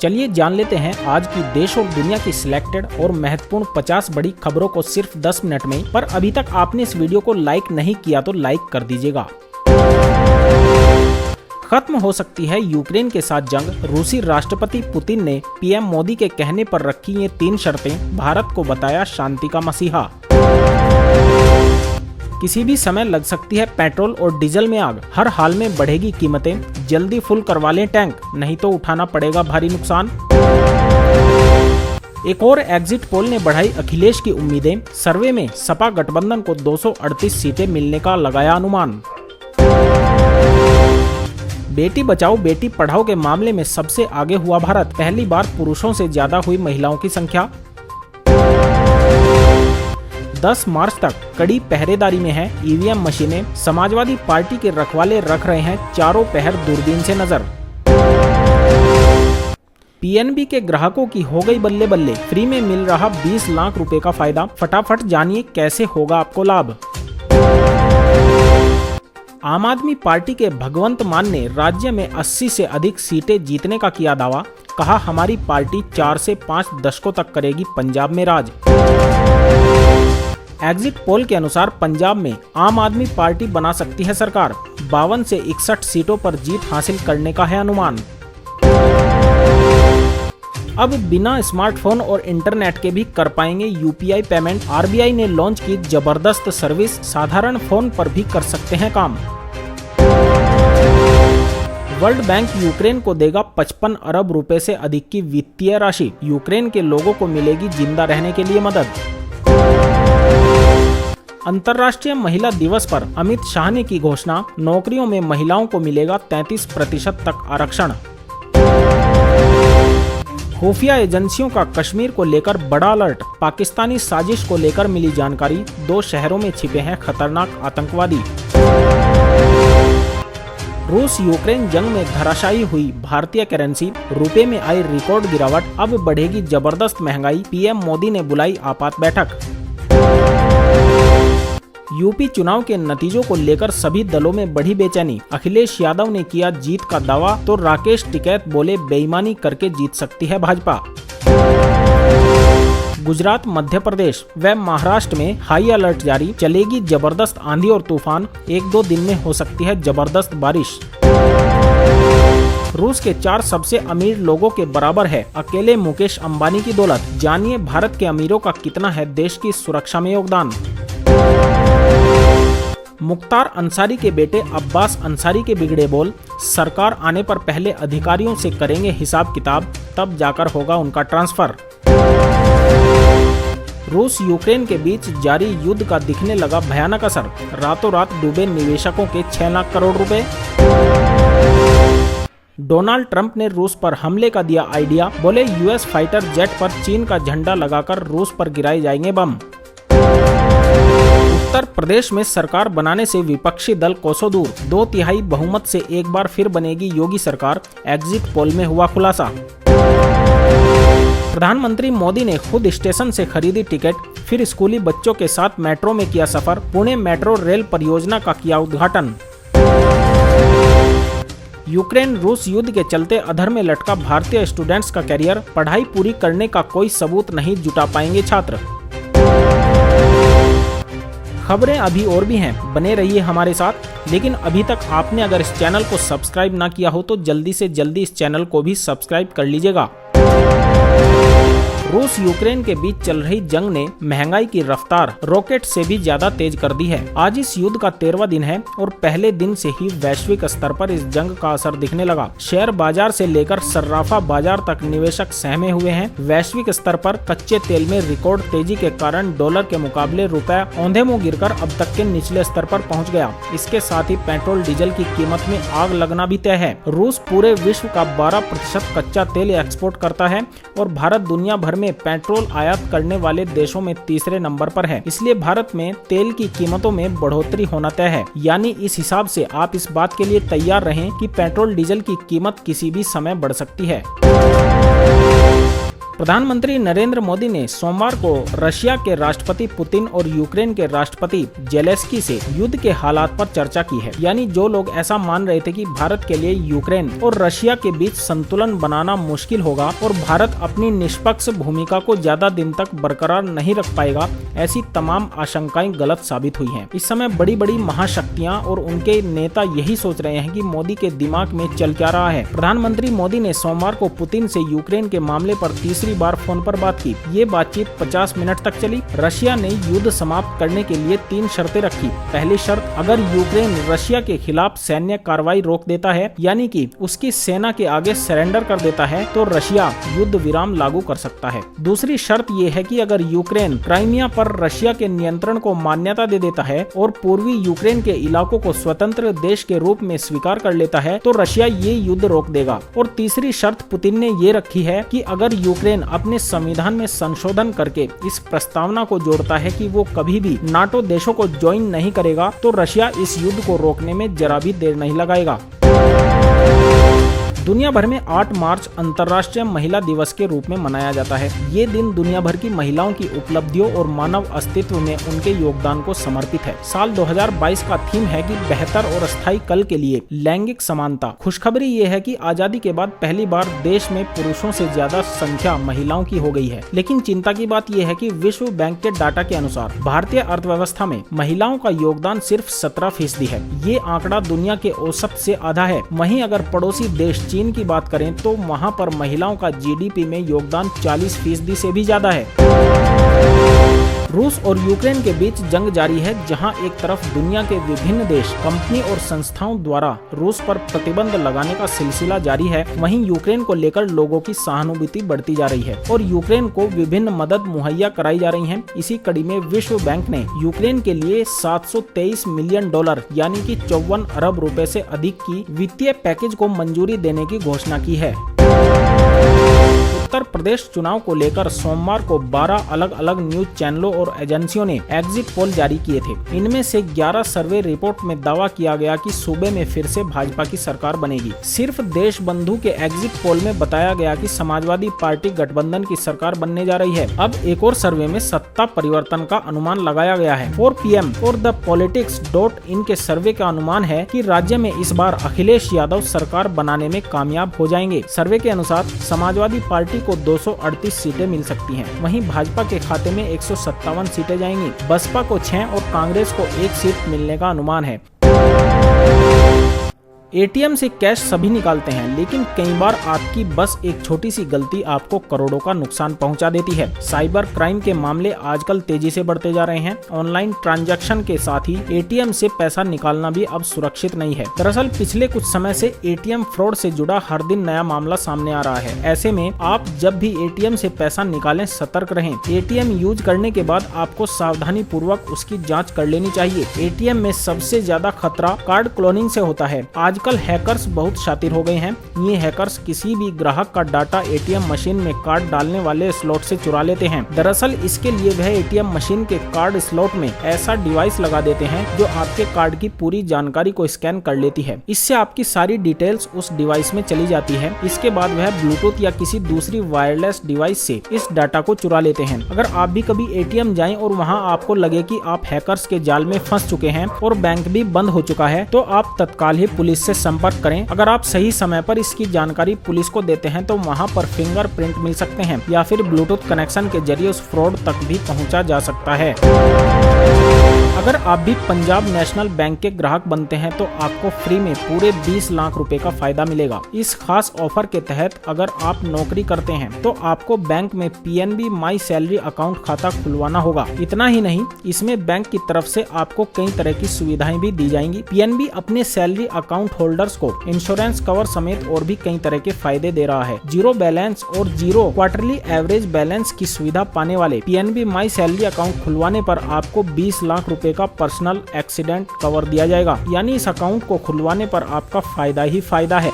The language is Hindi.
चलिए जान लेते हैं आज की देश और दुनिया की सिलेक्टेड और महत्वपूर्ण 50 बड़ी खबरों को सिर्फ 10 मिनट में। पर अभी तक आपने इस वीडियो को लाइक नहीं किया तो लाइक कर दीजिएगा। खत्म हो सकती है यूक्रेन के साथ जंग। रूसी राष्ट्रपति पुतिन ने पीएम मोदी के कहने पर रखी ये 3 शर्तें। भारत को बताया शांति का मसीहा। किसी भी समय लग सकती है पेट्रोल और डीजल में आग। हर हाल में बढ़ेगी कीमतें। जल्दी फुल करवा लें टैंक, नहीं तो उठाना पड़ेगा भारी नुकसान। एक और एग्जिट पोल ने बढ़ाई अखिलेश की उम्मीदें। सर्वे में सपा गठबंधन को 238 सीटें मिलने का लगाया अनुमान। बेटी बचाओ बेटी पढ़ाओ के मामले में सबसे आगे हुआ भारत। पहली बार पुरुषों से ज्यादा हुई महिलाओं की संख्या। 10 मार्च तक कड़ी पहरेदारी में है ईवीएम मशीनें। समाजवादी पार्टी के रखवाले रख रहे हैं चारों पहर दूरबीन से नजर। पीएनबी के ग्राहकों की हो गई बल्ले बल्ले। फ्री में मिल रहा 20 लाख रुपए का फायदा। फटाफट जानिए कैसे होगा आपको लाभ। आम आदमी पार्टी के भगवंत मान ने राज्य में 80 से अधिक सीटें जीतने का किया दावा। कहा हमारी पार्टी 4 से 5 दशकों तक करेगी पंजाब में राज। एग्जिट पोल के अनुसार पंजाब में आम आदमी पार्टी बना सकती है सरकार। 52 से 61 सीटों पर जीत हासिल करने का है अनुमान। अब बिना स्मार्टफोन और इंटरनेट के भी कर पाएंगे यूपीआई पेमेंट। आरबीआई ने लॉन्च की जबरदस्त सर्विस। साधारण फोन पर भी कर सकते हैं काम। वर्ल्ड बैंक यूक्रेन को देगा 55 अरब रुपए से अधिक की वित्तीय राशि। यूक्रेन के लोगों को मिलेगी जिंदा रहने के लिए मदद। अंतर्राष्ट्रीय महिला दिवस पर अमित शाह ने की घोषणा। नौकरियों में महिलाओं को मिलेगा 33% तक आरक्षण। खुफिया एजेंसियों का कश्मीर को लेकर बड़ा अलर्ट। पाकिस्तानी साजिश को लेकर मिली जानकारी। 2 शहरों में छिपे हैं खतरनाक आतंकवादी। रूस यूक्रेन जंग में धराशायी हुई भारतीय करेंसी। रुपए में आई रिकॉर्ड गिरावट। अब बढ़ेगी जबरदस्त महंगाई। पीएम मोदी ने बुलाई आपात बैठक। यूपी चुनाव के नतीजों को लेकर सभी दलों में बढ़ी बेचैनी। अखिलेश यादव ने किया जीत का दावा तो राकेश टिकैत बोले बेईमानी करके जीत सकती है भाजपा। गुजरात, मध्य प्रदेश व महाराष्ट्र में हाई अलर्ट जारी। चलेगी जबरदस्त आंधी और तूफान। 1-2 दिन में हो सकती है जबरदस्त बारिश। रूस के 4 सबसे अमीर लोगों के बराबर है अकेले मुकेश अंबानी की दौलत। जानिए भारत के अमीरों का कितना है देश की सुरक्षा में योगदान। मुख्तार अंसारी के बेटे अब्बास अंसारी के बिगड़े बोल। सरकार आने पर पहले अधिकारियों से करेंगे हिसाब किताब, तब जाकर होगा उनका ट्रांसफर। रूस यूक्रेन के बीच जारी युद्ध का दिखने लगा भयानक असर। रातों रात डूबे निवेशकों के 6 लाख करोड़ रुपए। डोनाल्ड ट्रंप ने रूस पर हमले का दिया आइडिया। बोले यूएस फाइटर जेट पर चीन का झंडा लगाकर रूस पर गिराए जाएंगे बम। उत्तर प्रदेश में सरकार बनाने से विपक्षी दल कोसों दूर। 2/3 बहुमत से एक बार फिर बनेगी योगी सरकार। एग्जिट पोल में हुआ खुलासा। प्रधानमंत्री मोदी ने खुद स्टेशन से खरीदी टिकट। फिर स्कूली बच्चों के साथ मेट्रो में किया सफर। पुणे मेट्रो रेल परियोजना का किया उद्घाटन। यूक्रेन रूस युद्ध के चलते अधर में लटका भारतीय स्टूडेंट्स का कैरियर। पढ़ाई पूरी करने का कोई सबूत नहीं जुटा पाएंगे छात्र। खबरें अभी और भी हैं, बने रहिए हमारे साथ। लेकिन अभी तक आपने अगर इस चैनल को सब्सक्राइब ना किया हो तो जल्दी से जल्दी इस चैनल को भी सब्सक्राइब कर लीजिएगा। रूस यूक्रेन के बीच चल रही जंग ने महंगाई की रफ्तार रॉकेट से भी ज्यादा तेज कर दी है। आज इस युद्ध का 13वां दिन है और पहले दिन से ही वैश्विक स्तर पर इस जंग का असर दिखने लगा। शेयर बाजार से लेकर सर्राफा बाजार तक निवेशक सहमे हुए हैं। वैश्विक स्तर पर कच्चे तेल में रिकॉर्ड तेजी के कारण डॉलर के मुकाबले रुपया औंधे मुंह गिरकर अब तक के निचले स्तर पर पहुंच गया। इसके साथ ही पेट्रोल डीजल की कीमत में आग लगना भी तय है। रूस पूरे विश्व का 12% कच्चा तेल एक्सपोर्ट करता है और भारत दुनिया भर में पेट्रोल आयात करने वाले देशों में 3रे नंबर पर है। इसलिए भारत में तेल की कीमतों में बढ़ोतरी होना तय है। यानी इस हिसाब से आप इस बात के लिए तैयार रहें कि पेट्रोल डीजल की कीमत किसी भी समय बढ़ सकती है। प्रधानमंत्री नरेंद्र मोदी ने सोमवार को रशिया के राष्ट्रपति पुतिन और यूक्रेन के राष्ट्रपति जेलेंस्की से युद्ध के हालात पर चर्चा की है। यानी जो लोग ऐसा मान रहे थे कि भारत के लिए यूक्रेन और रशिया के बीच संतुलन बनाना मुश्किल होगा और भारत अपनी निष्पक्ष भूमिका को ज्यादा दिन तक बरकरार नहीं रख पाएगा, ऐसी तमाम आशंकाएं गलत साबित हुई हैं। इस समय बड़ी बड़ी महाशक्तियां और उनके नेता यही सोच रहे हैं कि मोदी के दिमाग में चल क्या रहा है। प्रधानमंत्री मोदी ने सोमवार को पुतिन से यूक्रेन के मामले पर तीसरी बार फोन पर बात की। ये बातचीत 50 मिनट तक चली। रशिया ने युद्ध समाप्त करने के लिए 3 शर्तें रखी। पहली शर्त, अगर यूक्रेन रशिया के खिलाफ सैन्य कार्रवाई रोक देता है, यानी कि उसकी सेना के आगे सरेंडर कर देता है, तो रशिया युद्ध विराम लागू कर सकता है। दूसरी शर्त ये है कि अगर यूक्रेन क्राइमिया पर रशिया के नियंत्रण को मान्यता दे देता है और पूर्वी यूक्रेन के इलाकों को स्वतंत्र देश के रूप में स्वीकार कर लेता है, तो रशिया ये युद्ध रोक देगा। और तीसरी शर्त पुतिन ने ये रखी है कि अगर यूक्रेन अपने संविधान में संशोधन करके इस प्रस्तावना को जोड़ता है कि वो कभी भी नाटो देशों को ज्वाइन नहीं करेगा, तो रशिया इस युद्ध को रोकने में जरा भी देर नहीं लगाएगा। दुनिया भर में 8 मार्च अंतर्राष्ट्रीय महिला दिवस के रूप में मनाया जाता है। ये दिन दुनिया भर की महिलाओं की उपलब्धियों और मानव अस्तित्व में उनके योगदान को समर्पित है। साल 2022 का थीम है कि बेहतर और स्थायी कल के लिए लैंगिक समानता। खुशखबरी ये है कि आजादी के बाद पहली बार देश में पुरुषों से ज्यादा संख्या महिलाओं की हो गई है। लेकिन चिंता की बात यह है कि विश्व बैंक के डाटा के अनुसार भारतीय अर्थव्यवस्था में महिलाओं का योगदान सिर्फ 17% है। ये आंकड़ा दुनिया के औसत से आधा है। वहीं अगर पड़ोसी देश चीन की बात करें तो वहां पर महिलाओं का जीडीपी में योगदान 40% से भी ज्यादा है। रूस और यूक्रेन के बीच जंग जारी है, जहां एक तरफ दुनिया के विभिन्न देश, कंपनी और संस्थाओं द्वारा रूस पर प्रतिबंध लगाने का सिलसिला जारी है, वहीं यूक्रेन को लेकर लोगों की सहानुभूति बढ़ती जा रही है और यूक्रेन को विभिन्न मदद मुहैया कराई जा रही है। इसी कड़ी में विश्व बैंक ने यूक्रेन के लिए $723 मिलियन यानी कि 54 अरब रुपए से अधिक की वित्तीय पैकेज को मंजूरी देने की घोषणा की है। उत्तर प्रदेश चुनाव को लेकर सोमवार को 12 अलग अलग न्यूज चैनलों और एजेंसियों ने एग्जिट पोल जारी किए थे। इनमें से 11 सर्वे रिपोर्ट में दावा किया गया कि सूबे में फिर से भाजपा की सरकार बनेगी। सिर्फ देश बंधु के एग्जिट पोल में बताया गया कि समाजवादी पार्टी गठबंधन की सरकार बनने जा रही है। अब एक और सर्वे में सत्ता परिवर्तन का अनुमान लगाया गया है। 4PM और द politics.in के सर्वे का अनुमान है कि राज्य में इस बार अखिलेश यादव सरकार बनाने में कामयाब हो जाएंगे। सर्वे के अनुसार समाजवादी पार्टी को 238 सीटें मिल सकती हैं। वहीं भाजपा के खाते में 157 सीटें जाएंगी। बसपा को 6 और कांग्रेस को 1 सीट मिलने का अनुमान है। एटीएम से कैश सभी निकालते हैं, लेकिन कई बार आपकी बस एक छोटी सी गलती आपको करोड़ों का नुकसान पहुंचा देती है। साइबर क्राइम के मामले आजकल तेजी से बढ़ते जा रहे हैं। ऑनलाइन ट्रांजैक्शन के साथ ही एटीएम से पैसा निकालना भी अब सुरक्षित नहीं है। दरअसल पिछले कुछ समय से एटीएम फ्रॉड से जुड़ा हर दिन नया मामला सामने आ रहा है। ऐसे में आप जब भी एटीएम से पैसा निकालें, सतर्क रहें। एटीएम यूज करने के बाद आपको सावधानी पूर्वक उसकी जाँच कर लेनी चाहिए। एटीएम में सबसे ज्यादा खतरा कार्ड क्लोनिंग से होता है। आजकल हैकर्स बहुत शातिर हो गए हैं। ये हैकर्स किसी भी ग्राहक का डाटा एटीएम मशीन में कार्ड डालने वाले स्लॉट से चुरा लेते हैं। दरअसल इसके लिए वह एटीएम मशीन के कार्ड स्लॉट में ऐसा डिवाइस लगा देते हैं जो आपके कार्ड की पूरी जानकारी को स्कैन कर लेती है। इससे आपकी सारी डिटेल्स उस डिवाइस में चली जाती है। इसके बाद वह ब्लूटूथ या किसी दूसरी वायरलेस डिवाइस से इस डाटा को चुरा लेते हैं। अगर आप भी कभी एटीएम जाएं और वहां आपको लगे कि आप हैकर्स के जाल में फंस चुके हैं और बैंक भी बंद हो चुका है, तो आप तत्काल ही पुलिस से संपर्क करें। अगर आप सही समय पर इसकी जानकारी पुलिस को देते हैं तो वहां पर फिंगरप्रिंट मिल सकते हैं या फिर ब्लूटूथ कनेक्शन के जरिए उस फ्रॉड तक भी पहुंचा जा सकता है। अगर आप भी पंजाब नेशनल बैंक के ग्राहक बनते हैं तो आपको फ्री में पूरे 20 लाख रुपए का फायदा मिलेगा। इस खास ऑफर के तहत अगर आप नौकरी करते हैं तो आपको बैंक में पीएनबी माई सैलरी अकाउंट खाता खुलवाना होगा। इतना ही नहीं, इसमें बैंक की तरफ से आपको कई तरह की सुविधाएं भी दी जाएंगी। पीएनबी अपने सैलरी अकाउंट होल्डर्स को इंश्योरेंस कवर समेत और भी कई तरह के फायदे दे रहा है। जीरो बैलेंस और जीरो क्वार्टरली एवरेज बैलेंस की सुविधा पाने वाले पीएनबी माई सैलरी अकाउंट खुलवाने पर आपको 20 लाख रुपए का पर्सनल एक्सीडेंट कवर दिया जाएगा। यानी इस अकाउंट को खुलवाने पर आपका फायदा ही फायदा है।